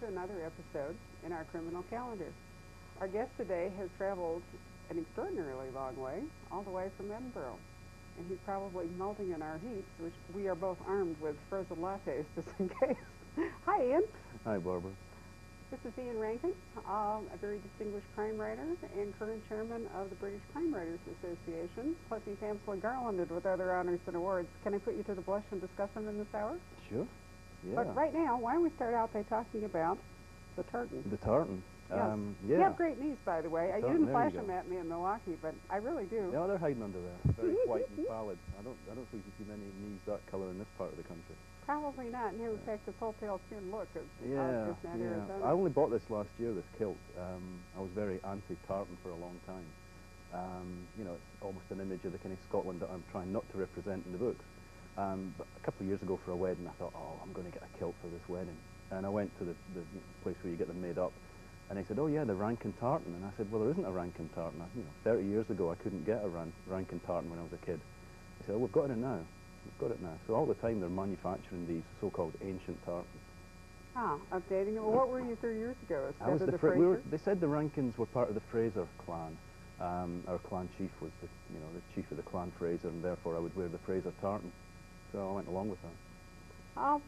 to another episode in our criminal calendar. Our guest today has traveled an extraordinarily long way, all the way from Edinburgh. And he's probably melting in our heat, which we are both armed with frozen lattes just in case. Hi, Ian. Hi, Barbara. This is Ian Rankin, a very distinguished crime writer and current chairman of the British Crime Writers Association. Plus, he's amply garlanded with other honors and awards. Can I put you to the blush and discuss them in this hour? Sure. Yeah. But right now, why don't we start out by talking about the tartan? The tartan. Yes. Yeah. You have great knees, by the way. You didn't There flash you go. them at me in Milwaukee, but I really do. Yeah, they're hiding under there. Very white and pallid. I don't suppose you see many knees that colour in this part of the country. Probably not. And in fact, the telltale skin look is Yeah, not yeah. Arizona. I only bought this last year, this kilt. I was very anti-tartan for a long time. You know, it's almost an image of the kind of Scotland that I'm trying not to represent in the books. But a couple of years ago for a wedding, I thought, oh, I'm going to get a kilt for this wedding. And I went to the place where you get them made up. And they said, oh yeah, the Rankin tartan. And I said, well, there isn't a Rankin tartan. 30 years ago, I couldn't get a Rankin tartan when I was a kid. They said, oh, we've got it now. We've got it now. So all the time they're manufacturing these so-called ancient tartans. Ah, updating it. Well, what were you 30 years ago? I was the they said the Rankins were part of the Fraser clan. Our clan chief was the chief of the clan Fraser, and therefore I would wear the Fraser tartan. So I went along with that.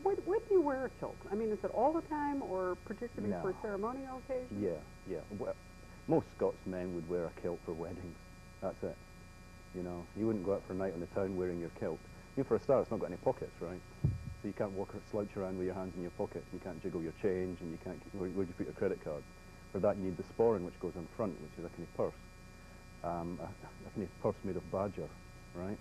When do you wear a kilt? I mean, is it all the time, or particularly No. for ceremonial occasions? Yeah. Well, most Scots men would wear a kilt for weddings. That's it. You know, you wouldn't go out for a night on the town wearing your kilt. For a start, it's not got any pockets, right? So you can't walk or slouch around with your hands in your pockets. You can't jiggle your change, and you can't. Where'd you put your credit card? For that, you need the sporran, which goes on front, which is a kind of purse, a kind of purse made of badger, right?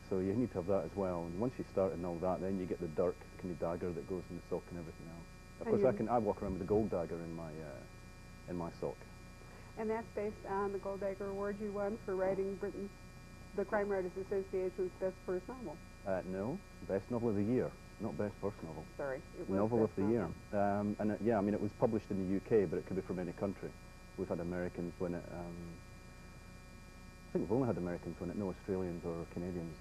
So you need to have that as well. And once you start and all that, then you get the dirk kind of dagger that goes in the sock and everything else. Of course, I walk around with a gold dagger in my sock. And that's based on the Gold Dagger Award you won for writing the Crime Writers Association's best first novel. No, best novel of the year, not best first novel. Sorry, it was Novel of best the year. Yeah, I mean, it was published in the UK, but it could be from any country. We've had Americans win it. I think we've only had Americans win it, no Australians or Canadians.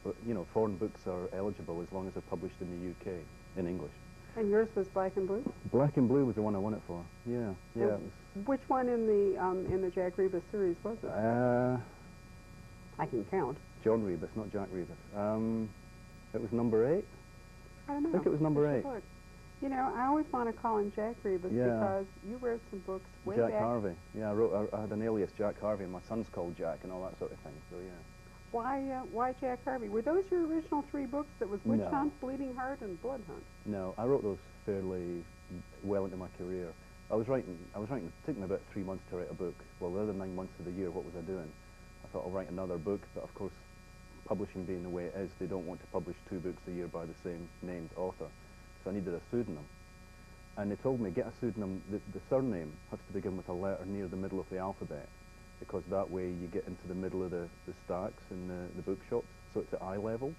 But, foreign books are eligible as long as they're published in the UK, in English. And yours was Black and Blue? Black and Blue was the one I won it for. Yeah. It was. Which one in the Jack Rebus series was it? I can count. John Rebus, not Jack Rebus. It was number 8. I don't know. I think it was number 8. Look. I always want to call him Jack Rebus because you wrote some books way Jack back. Harvey. Yeah, I had an alias, Jack Harvey, and my son's called Jack and all that sort of thing, so yeah. Why Jack Harvey? Were those your original 3 books? That was Witch No. Hunt, Bleeding Heart, and Blood Hunt? No, I wrote those fairly well into my career. It took me about 3 months to write a book. Well, the other 9 months of the year, what was I doing? I thought I'll write another book, but of course, publishing being the way it is, they don't want to publish 2 books a year by the same named author. So I needed a pseudonym. And they told me, get a pseudonym, the surname has to begin with a letter near the middle of the alphabet, because that way you get into the middle of the stacks in the bookshops, so it's at eye level.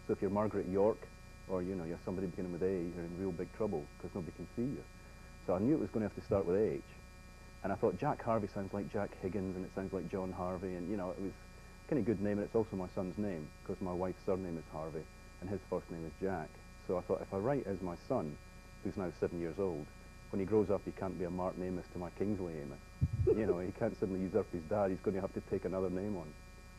So if you're Margaret York, or you're somebody beginning with A, you're in real big trouble, because nobody can see you. So I knew it was going to have to start with H. And I thought Jack Harvey sounds like Jack Higgins, and it sounds like John Harvey, and it was kind of good name, and it's also my son's name, because my wife's surname is Harvey, and his first name is Jack. So I thought if I write as my son, who's now 7 years old, when he grows up he can't be a Martin Amos to my Kingsley Amos. He can't suddenly usurp his dad, he's going to have to take another name on.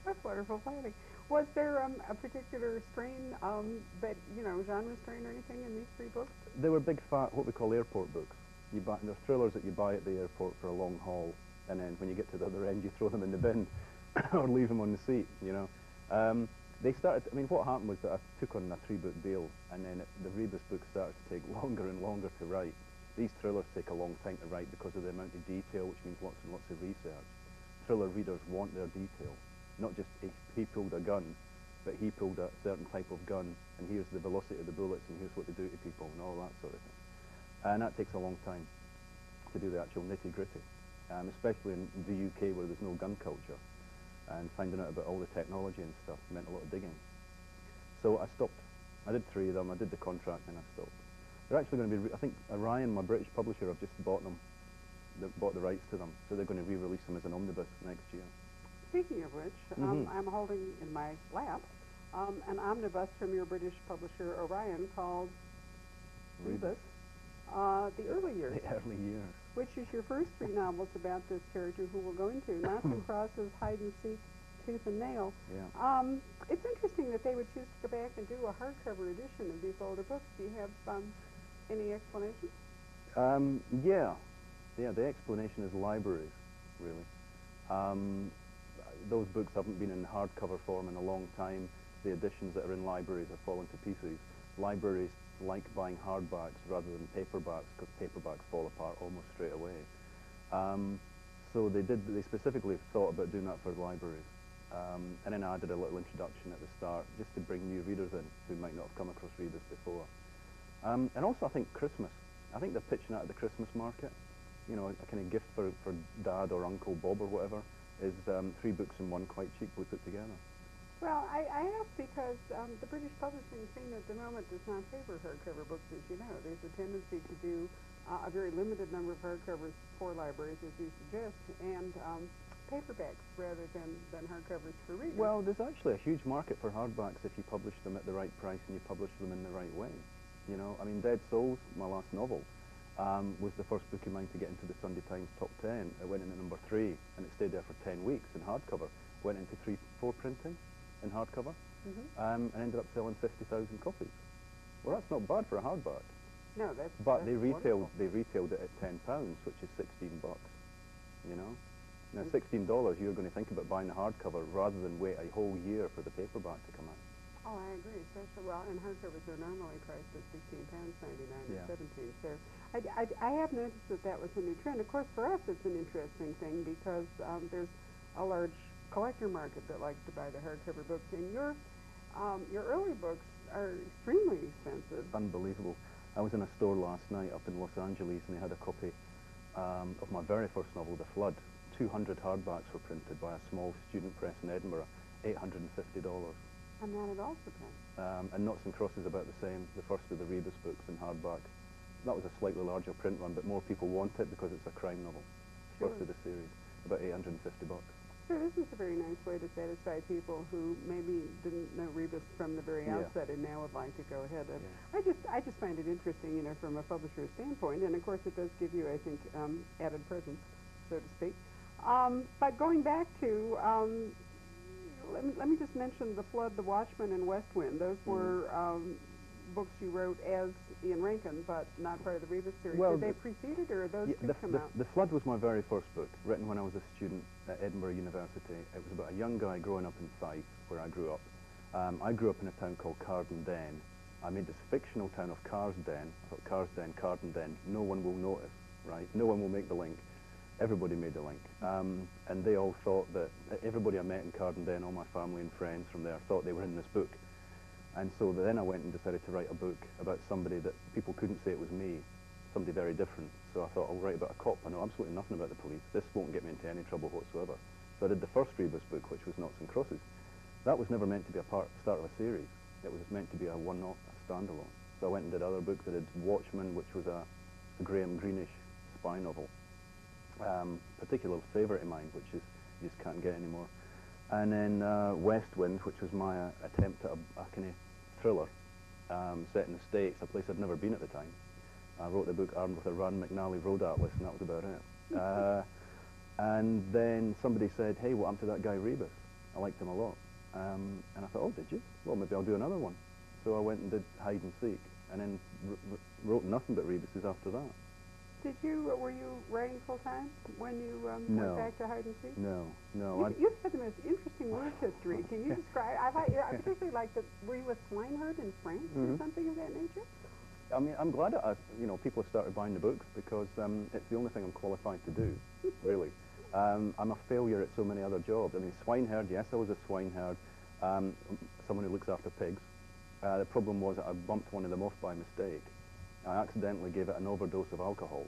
That's wonderful planning. Was there a particular strain, genre strain or anything in these 3 books? They were big fat, what we call airport books. They're thrillers that you buy at the airport for a long haul, and then when you get to the other end you throw them in the bin or leave them on the seat, They started, what happened was that I took on a 3-book deal, and then the Rebus books started to take longer and longer to write. These thrillers take a long time to write because of the amount of detail, which means lots and lots of research. Thriller readers want their detail, not just he pulled a gun, but he pulled a certain type of gun, and here's the velocity of the bullets, and here's what they do to people, and all that sort of thing. And that takes a long time to do the actual nitty-gritty, especially in the UK where there's no gun culture. And finding out about all the technology and stuff meant a lot of digging. So I stopped. I did 3 of them, I did the contract, and I stopped. They're actually going to be, I think Orion, my British publisher, have just bought them, bought the rights to them, so they're going to re-release them as an omnibus next year. Speaking of which, I'm holding in my lap an omnibus from your British publisher Orion called Rebus. the early years, The early years. which is your first three novels about this character who we'll go into, Knots and Crosses, Hide and Seek, Tooth and Nail. Yeah. It's interesting that they would choose to go back and do a hardcover edition of these older books. Do you have any explanation? Yeah. Yeah, the explanation is libraries, really. Those books haven't been in hardcover form in a long time. The editions that are in libraries have fallen to pieces. Libraries like buying hardbacks rather than paperbacks because paperbacks fall apart almost straight away. So they specifically thought about doing that for libraries. And then I added a little introduction at the start just to bring new readers in who might not have come across Rebus before. And also I think Christmas. I think they're pitching that at the Christmas market. You know, a kind of gift for Dad or Uncle Bob or whatever is 3 books in one quite cheaply put together. Well, I ask because the British publishing scene at the moment does not favor hardcover books, as you know. There's a tendency to do a very limited number of hardcovers for libraries, as you suggest, and paperbacks rather than hardcovers for readers. Well, there's actually a huge market for hardbacks if you publish them at the right price and you publish them in the right way. You know, I mean, Dead Souls, my last novel, was the first book of mine to get into the Sunday Times top 10. It went in at number 3, and it stayed there for 10 weeks in hardcover. Went into 3/4 printing in hardcover, and ended up selling 50,000 copies. Well, that's not bad for a hardback. No, that's But that's they retailed wonderful. it at £10, which is 16 bucks. You know, now $16, you're going to think about buying a hardcover rather than wait a whole year for the paperback to come out. Oh, I agree. Especially, well, and hardcovers are normally priced at £16.99 Yeah. or 17. So I have noticed that was a new trend. Of course, for us, it's an interesting thing because there's a large collector market that likes to buy the hardcover books, and your early books are extremely expensive. It's unbelievable. I was in a store last night up in Los Angeles, and they had a copy of my very first novel, The Flood. 200 hardbacks were printed by a small student press in Edinburgh, $850. I'm not at all surprised. And Knots and Crosses about the same, the first of the Rebus books in hardback. That was a slightly larger print run, but more people want it because it's a crime novel. Sure. First of the series, about $850. So this is a very nice way to satisfy people who maybe didn't know Rebus from the very Yeah. outset and now would like to go ahead. And Yeah. I just find it interesting, you know, from a publisher's standpoint, and of course it does give you, I think, added presence, so to speak. But going back to, let me just mention The Flood, The Watchman, and West Wind. Those were books you wrote as Ian Rankin, but not part of the Rebus series. Well, Did they precede it, or those two come out? The Flood was my very first book, written when I was a student at Edinburgh University. It was about a young guy growing up in Fife, where I grew up. I grew up in a town called Cardenden. I made this fictional town of Carsden. I thought Carsden, Cardenden, no one will notice, right? No one will make the link. Everybody made the link. And they all thought that, everybody I met in Cardenden, all my family and friends from there, thought they were in this book. And so then I went and decided to write a book about somebody that people couldn't say it was me, somebody very different. So I thought, I'll write about a cop. I know absolutely nothing about the police. This won't get me into any trouble whatsoever. So I did the first Rebus book, which was Knots and Crosses. That was never meant to be a start of a series. It was meant to be a one-off, a standalone. So I went and did other books. I did Watchmen, which was a Graham Greenish spy novel. Particular favourite of mine, which is you just can't get anymore. And then West Wind, which was my attempt at a kind of thriller set in the States, a place I'd never been at the time. I wrote the book armed with a Rand McNally road atlas, and that was about it. And then somebody said, hey, what happened to that guy Rebus? I liked him a lot. And I thought, oh, did you? Well, maybe I'll do another one. So I went and did Hide and Seek, and then wrote nothing but Rebuses after that. Were you writing full time when you No. went back to Hide and Seek? No, no. You've had the most interesting work history. Can you describe? I particularly like the. Were you a swineherd in France or something of that nature? I mean, I'm glad that people have started buying the books because it's the only thing I'm qualified to do, really. I'm a failure at so many other jobs. I mean, swineherd, yes, I was a swineherd, someone who looks after pigs. The problem was that I bumped one of them off by mistake. I accidentally gave it an overdose of alcohol,